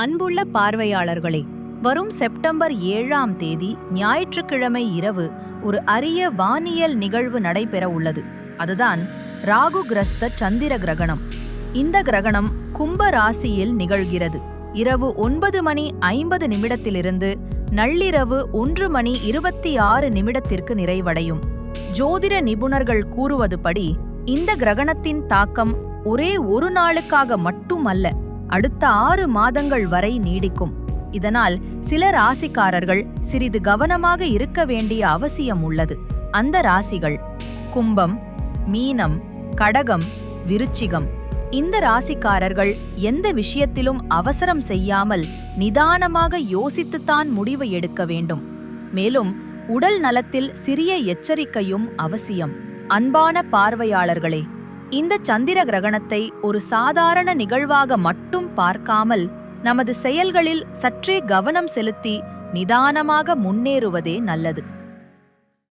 அன்புள்ள பார்வையாளர்களே, வரும் செப்டம்பர் 7ஆம் தேதி ஞாயிற்றுக்கிழமை இரவு ஒரு அரிய வானியல் நிகழ்வு நடைபெற உள்ளது. அதுதான் ராகு கிரஸ்த சந்திர கிரகணம். இந்த கிரகணம் கும்ப ராசியில் நிகழ்கிறது. இரவு 9:50 நள்ளிரவு 1:26 நிறைவடையும். ஜோதிட நிபுணர்கள் கூறுவதுபடி இந்த கிரகணத்தின் தாக்கம் ஒரே ஒரு நாளுக்காக மட்டுமல்ல, அடுத்த 6 மாதங்கள் வரை நீடிக்கும். இதனால் சில ராசிக்காரர்கள் சிறிது கவனமாக இருக்க வேண்டிய அவசியம் உள்ளது. அந்த ராசிகள் கும்பம், மீனம், கடகம், விருச்சிகம். இந்த ராசிக்காரர்கள் எந்த விஷயத்திலும் அவசரம் செய்யாமல் நிதானமாக யோசித்துத்தான் முடிவு எடுக்க வேண்டும். மேலும் உடல் நலத்தில் சிறிய எச்சரிக்கையும் அவசியம். அன்பான பார்வையாளர்களே, இந்த சந்திர கிரகணத்தை ஒரு சாதாரண நிகழ்வாக மட்டும் பார்க்காமல் நமது செயல்களில் சற்றே கவனம் செலுத்தி நிதானமாக முன்னேறுவதே நல்லது.